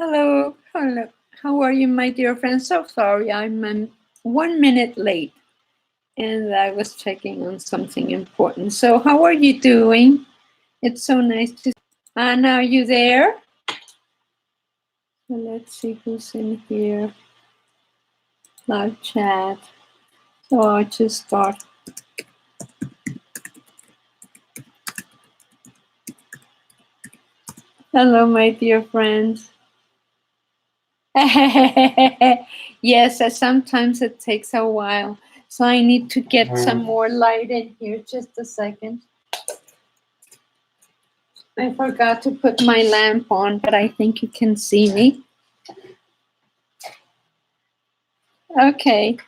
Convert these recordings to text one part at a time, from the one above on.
Hello, hello. How are you, my dear friend? So sorry, I'm 1 minute late and I was checking on something important. So, how are you doing? It's so nice to see Anna, are you there? So let's see who's in here. Live chat. So I'll just start. Hello, my dear friends. Yes, sometimes it takes a while. So I need to get some more light in here. Just a second. I forgot to put my lamp on, but I think you can see me. Okay,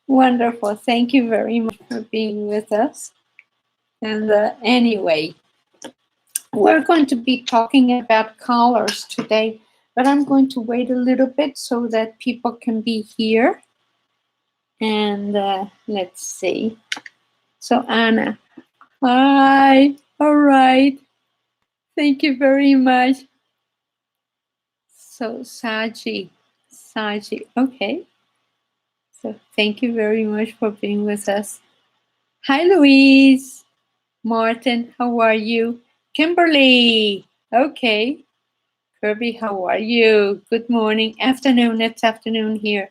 wonderful. Thank you very much for being with us. And anyway, we're going to be talking about colors today, but I'm going to wait a little bit so that people can be here. And let's see. So Anna, hi. All right. Thank you very much. So Saji, okay. So thank you very much for being with us. Hi, Louise. Martin, how are you? Kimberly, okay. Kirby, how are you? Good morning, afternoon. It's afternoon here.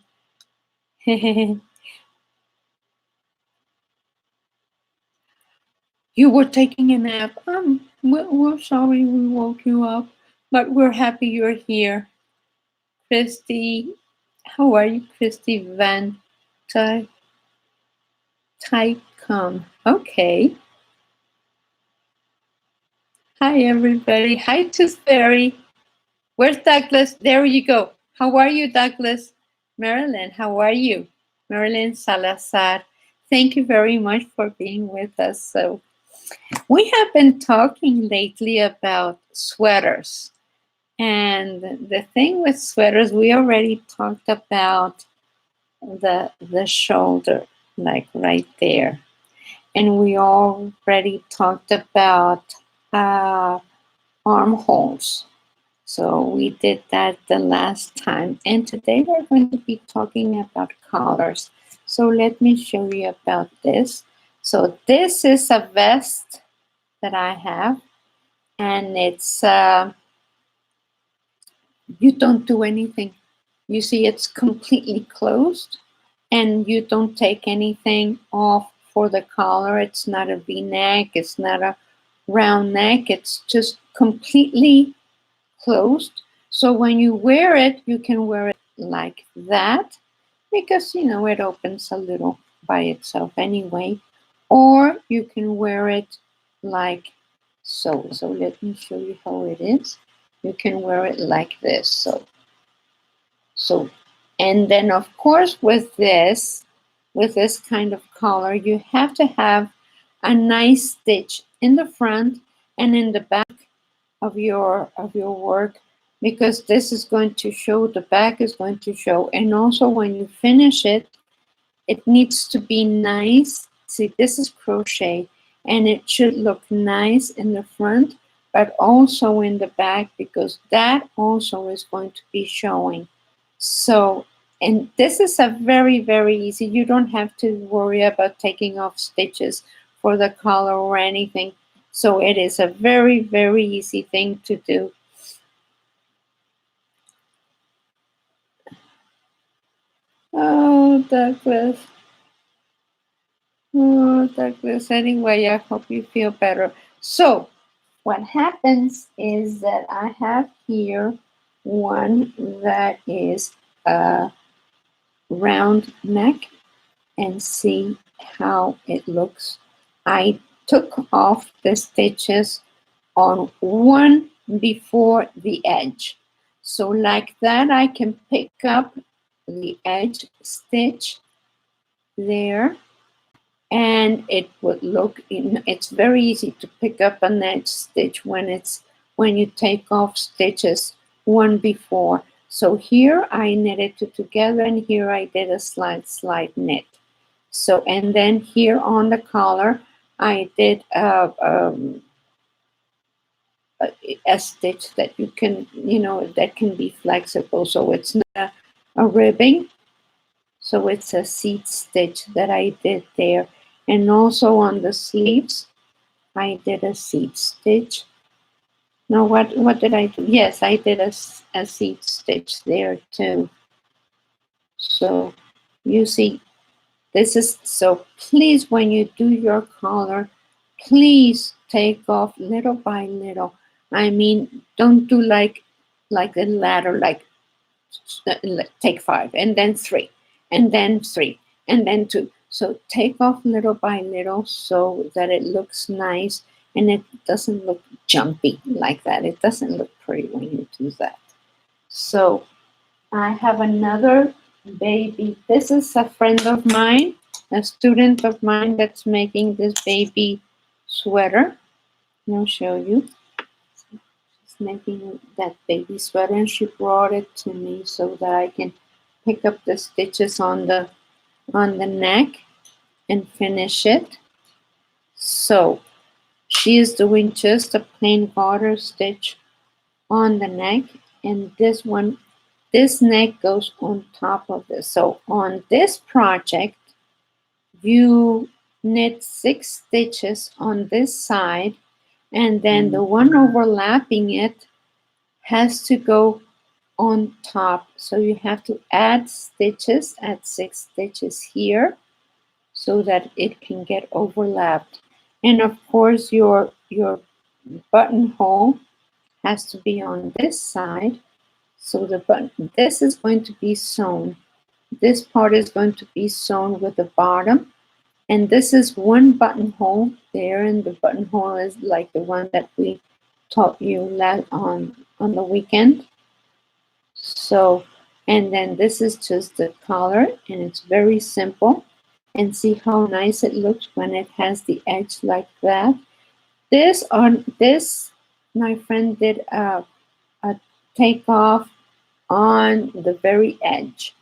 You were taking a nap. We're sorry we woke you up, but we're happy you're here. Christy, how are you, Christy Van Tycom? Okay. Hi, everybody. Hi, Toothberry. Where's Douglas? There you go. How are you, Douglas? Marilyn, how are you? Marilyn Salazar. Thank you very much for being with us. So, we have been talking lately about sweaters. And the thing with sweaters, we already talked about the shoulder, like right there. And we already talked about armholes. So we did that the last time. And today we're going to be talking about collars. So let me show you about this. So this is a vest that I have. And it's, you don't do anything. You see it's completely closed. And you don't take anything off for the collar. It's not a V-neck. It's not a round neck. It's just completely closed. So when you wear it, you can wear it like that because, you know, it opens a little by itself anyway. Or you can wear it like so. So let me show you how it is. You can wear it like this. So, and then of course with this kind of collar, you have to have a nice stitch in the front and in the back of your work, because this is going to show, the back is going to show, and also when you finish it, it needs to be nice. See, this is crochet, and it should look nice in the front, but also in the back, because that also is going to be showing. So, and this is a very, very easy. You don't have to worry about taking off stitches for the collar or anything. So it is a very, very easy thing to do. Oh, Douglas. Oh, Douglas. Anyway, I hope you feel better. So, what happens is that I have here one that is a round neck, and see how it looks. I took off the stitches on one before the edge. So like that, I can pick up the edge stitch there, and it would look in, it's very easy to pick up an edge stitch when you take off stitches one before. So here I knitted it together, and here I did a slide knit. So, and then here on the collar, I did a stitch that you can, that can be flexible. So it's not a ribbing. So it's a seat stitch that I did there. And also on the sleeves, I did a seat stitch. No, what did I do? Yes, I did a seat stitch there too. So you see, this is, so please, when you do your collar, please take off little by little. I mean, don't do like a ladder, like take 5 and then 3 and then 3 and then 2. So take off little by little so that it looks nice and it doesn't look jumpy like that. It doesn't look pretty when you do that. So I have another baby. This is a friend of mine, a student of mine that's making this baby sweater. I'll show you. She's making that baby sweater and she brought it to me so that I can pick up the stitches on the neck and finish it. So she is doing just a plain garter stitch on the neck, and this neck goes on top of this. So on this project, you knit 6 stitches on this side, and then the one overlapping it has to go on top. So you have to add 6 stitches here so that it can get overlapped. And of course your buttonhole has to be on this side. So this is going to be sewn. This part is going to be sewn with the bottom. And this is one buttonhole there, and the buttonhole is like the one that we taught you on the weekend. So, and then this is just the collar, and it's very simple. And see how nice it looks when it has the edge like that. This, my friend did a takeoff on the very edge.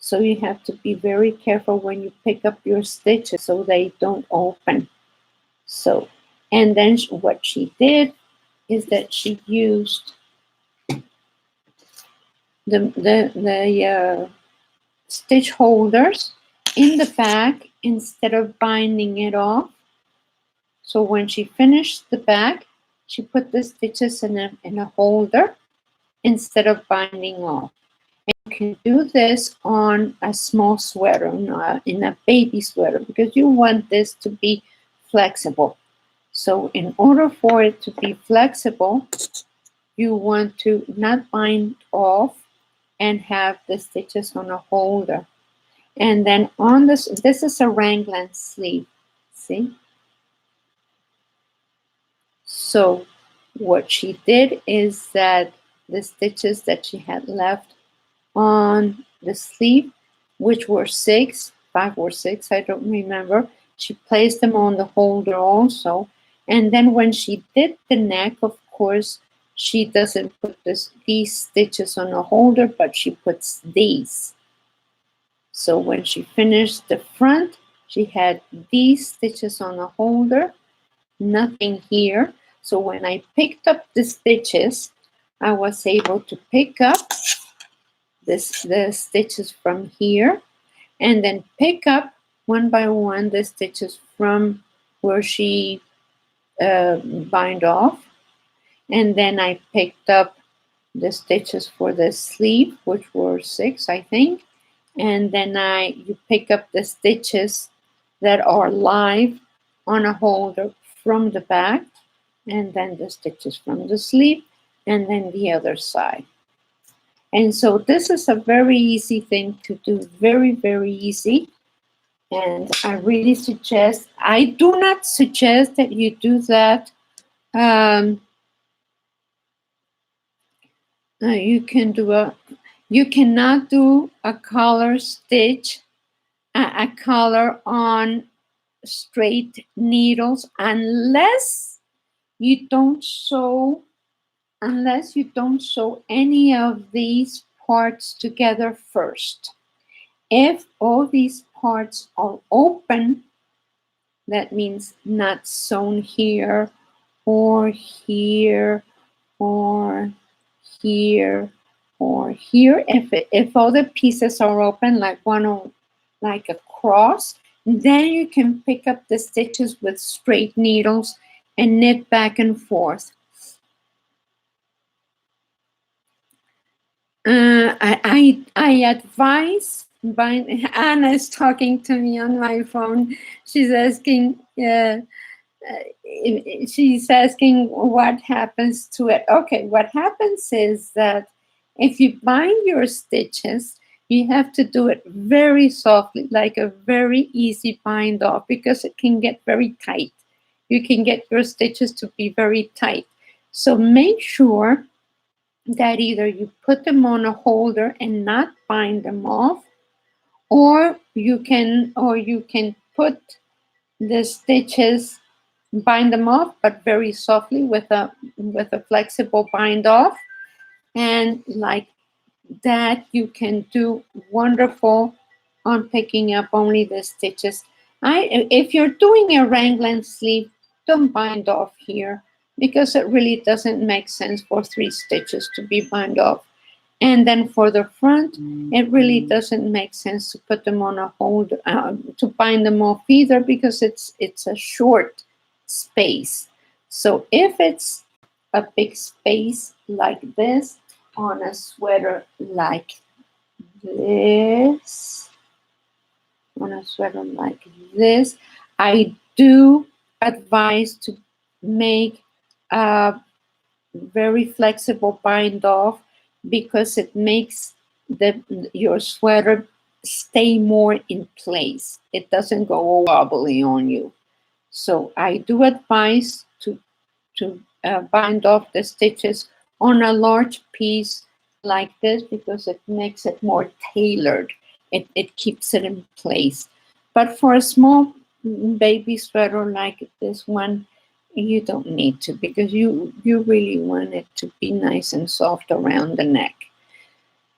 So you have to be very careful when you pick up your stitches so they don't open. So, and then what she did is that she used the stitch holders in the back instead of binding it off. So when she finished the back, she put the stitches in a holder instead of binding off. And you can do this on a small sweater, in a baby sweater, because you want this to be flexible. So in order for it to be flexible, you want to not bind off and have the stitches on a holder. And then on this is a raglan sleeve, see? So what she did is that the stitches that she had left on the sleeve, which were 5 or 6, I don't remember, she placed them on the holder also. And then when she did the neck, of course, she doesn't put these stitches on a holder, but she puts these. So when she finished the front, she had these stitches on a holder, nothing here. So when I picked up the stitches, I was able to pick up the stitches from here and then pick up one by one the stitches from where she bind off. And then I picked up the stitches for the sleeve, which were 6, I think. And then you pick up the stitches that are live on a holder from the back, and then the stitches from the sleeve, and then the other side. And so this is a very easy thing to do, very, very easy. And I really suggest, I do not suggest that you do that. You cannot do a collar stitch, a collar on straight needles unless you don't sew any of these parts together first. If all these parts are open, that means not sewn here or here or here, or here. If all the pieces are open, like one on, like a cross, then you can pick up the stitches with straight needles and knit back and forth. I advise. Anna is talking to me on my phone. She's asking. She's asking what happens to it. Okay, what happens is that if you bind your stitches, you have to do it very softly, like a very easy bind off, because it can get very tight. You can get your stitches to be very tight. So make sure that either you put them on a holder and not bind them off, or you can put the stitches, bind them off, but very softly with a flexible bind off, and like that you can do wonderful on picking up only the stitches. If you're doing a raglan sleeve, don't bind off here, because it really doesn't make sense for 3 stitches to be bind off. And then for the front, it really doesn't make sense to put them on a holder, to bind them off either, because it's a short space. So if it's a big space like this on a sweater like this, I do advise to make a very flexible bind off, because it makes your sweater stay more in place. It doesn't go wobbly on you. So I do advise to bind off the stitches on a large piece like this, because it makes it more tailored. It keeps it in place. But for a small baby sweater like this one, you don't need to, because you really want it to be nice and soft around the neck.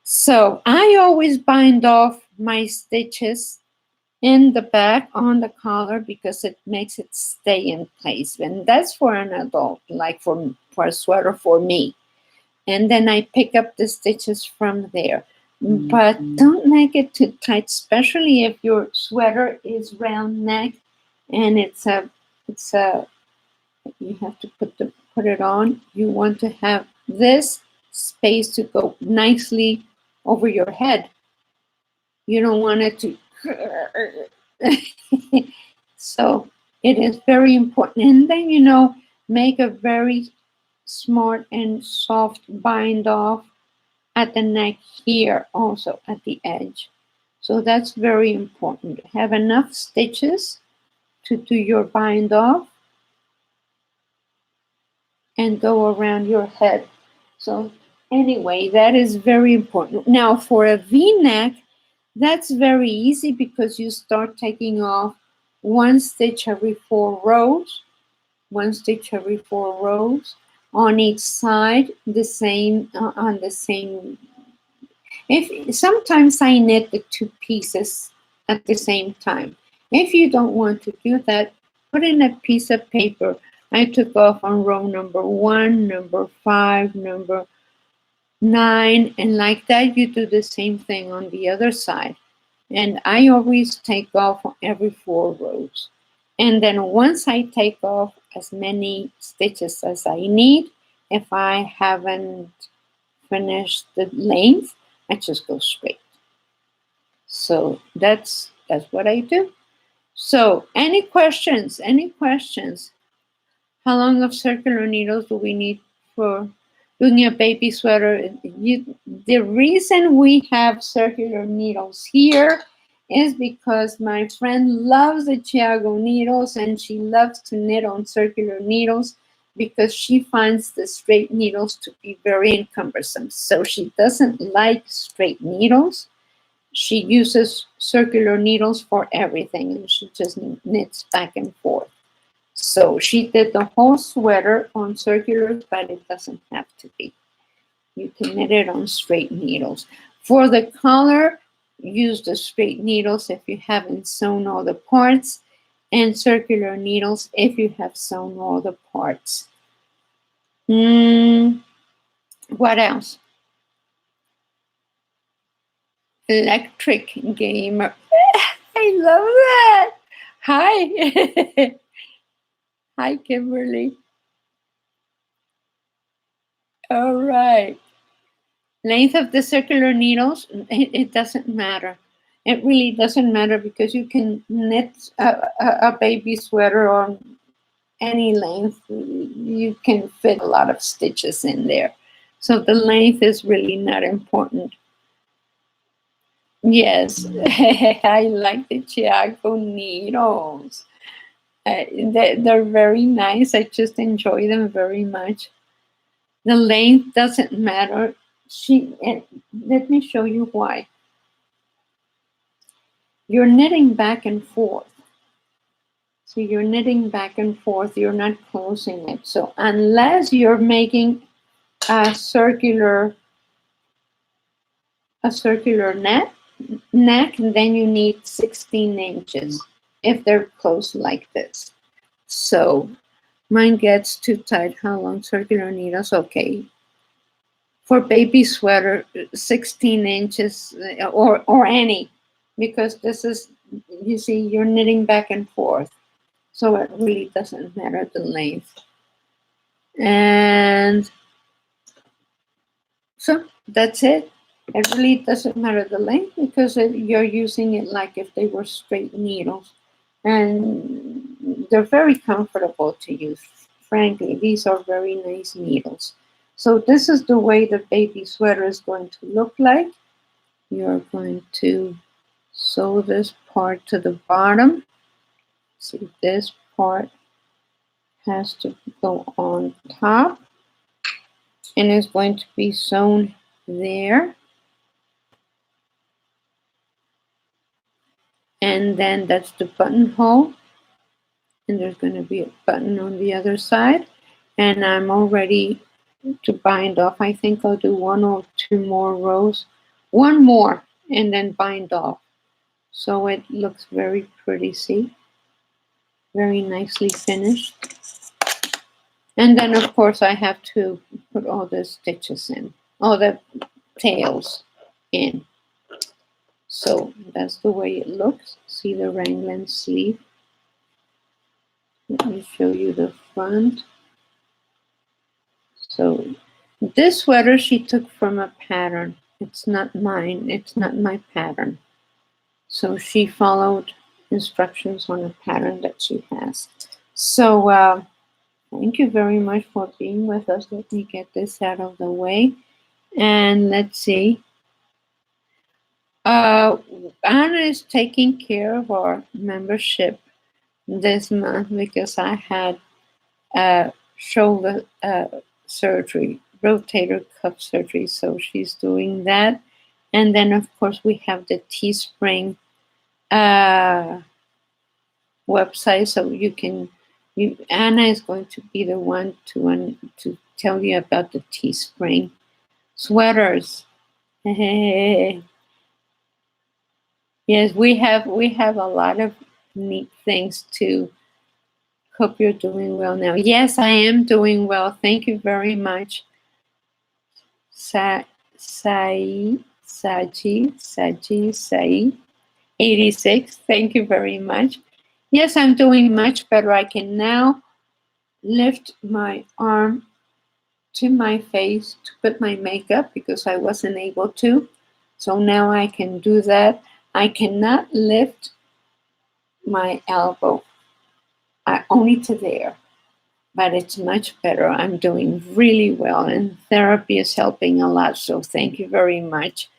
So I always bind off my stitches in the back on the collar, because it makes it stay in place. And that's for an adult, like for a sweater for me. And then I pick up the stitches from there. But don't make it too tight, especially if your sweater is round neck and it's a you have to put it on. You want to have this space to go nicely over your head. You don't want it to. So it is very important. And then, make a very smart and soft bind off at the neck here, also at the edge. So that's very important. Have enough stitches to do your bind off and go around your head. So anyway, that is very important. Now for a V-neck, that's very easy, because you start taking off 1 stitch every 4 rows, 1 stitch every 4 rows on each side, the same on the same. If sometimes I knit the 2 pieces at the same time. If you don't want to do that, put in a piece of paper. I took off on row number 1, number 5, number 9, and like that you do the same thing on the other side. And I always take off every 4 rows. And then once I take off as many stitches as I need, if I haven't finished the length, I just go straight. So that's what I do. So any questions? Any questions? How long of circular needles do we need for doing a baby sweater? The reason we have circular needles here is because my friend loves the Chiago needles, and she loves to knit on circular needles, because she finds the straight needles to be very cumbersome. So she doesn't like straight needles. She uses circular needles for everything, and she just knits back and forth. So she did the whole sweater on circulars, but it doesn't have to be. You can knit it on straight needles. For the collar, use the straight needles if you haven't sewn all the parts, and circular needles if you have sewn all the parts. What else? Electric gamer. I love that. Hi. Hi, Kimberly. All right. Length of the circular needles, it doesn't matter. It really doesn't matter because you can knit a baby sweater on any length. You can fit a lot of stitches in there. So the length is really not important. Yes, I like the Chiago needles. They're very nice. I just enjoy them very much. The length doesn't matter. Let me show you why. You're knitting back and forth. So you're knitting back and forth. You're not closing it. So unless you're making a circular neck, then you need 16 inches if they're closed like this. So mine gets too tight. How long circular needles? Okay. For baby sweater, 16 inches or any, because this is, you see, you're knitting back and forth. So it really doesn't matter the length. And so that's it. It really doesn't matter the length because you're using it like if they were straight needles. And they're very comfortable to use. Frankly, these are very nice needles. So this is the way the baby sweater is going to look like. You're going to sew this part to the bottom. See, this part has to go on top and is going to be sewn there. And then that's the buttonhole. And there's going to be a button on the other side. And I'm all ready to bind off. I think I'll do 1 or 2 more rows. 1 more and then bind off. So it looks very pretty, see? Very nicely finished. And then of course I have to put all the stitches in, all the tails in. So that's the way it looks. See the raglan sleeve. Let me show you the front. So this sweater she took from a pattern. It's not mine. It's not my pattern. So she followed instructions on a pattern that she has. So thank you very much for being with us. Let me get this out of the way. And let's see. Anna is taking care of our membership this month because I had shoulder surgery, rotator cuff surgery. So she's doing that. And then, of course, we have the Teespring website. So Anna is going to be the one to tell you about the Teespring sweaters. Yes, we have a lot of neat things too. Hope you're doing well now. Yes, I am doing well. Thank you very much. Saji, 86. Thank you very much. Yes, I'm doing much better. I can now lift my arm to my face to put my makeup because I wasn't able to. So now I can do that. I cannot lift my elbow. Only to there. But it's much better. I'm doing really well, and therapy is helping a lot. So thank you very much.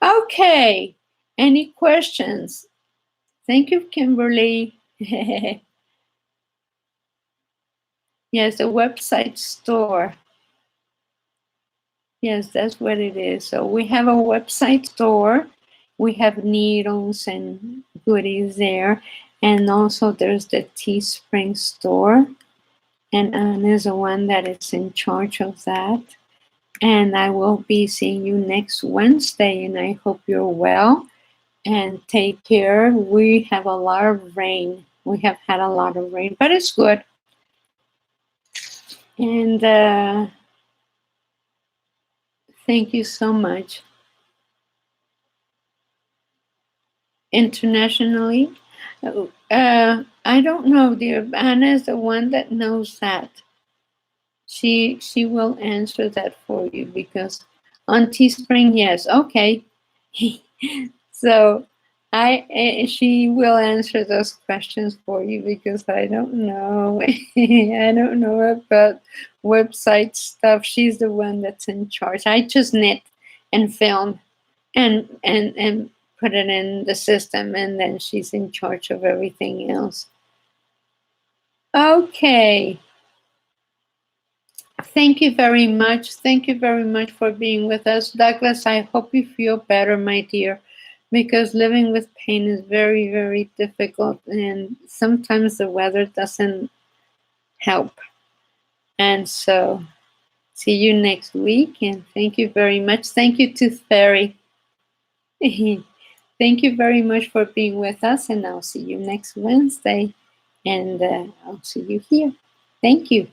Okay. Any questions? Thank you, Kimberly. Yes, the website store. Yes, that's what it is. So we have a website store. We have needles and goodies there. And also there's the Teespring store. And Anna's the one that is in charge of that. And I will be seeing you next Wednesday. And I hope you're well and take care. We have a lot of rain. We have had a lot of rain, but it's good. And Thank you so much. Internationally, I don't know, dear. Anna is the one that knows that. She will answer that for you because on Teespring, yes, okay. So she will answer those questions for you because I don't know. I don't know about website stuff. She's the one that's in charge. I just knit and film and put it in the system, and then she's in charge of everything else. Okay. Thank you very much. Thank you very much for being with us. Douglas, I hope you feel better, my dear, because living with pain is very, very difficult, and sometimes the weather doesn't help. And so, see you next week, and thank you very much. Thank you, Tooth Fairy. Thank you very much for being with us, and I'll see you next Wednesday, and I'll see you here. Thank you.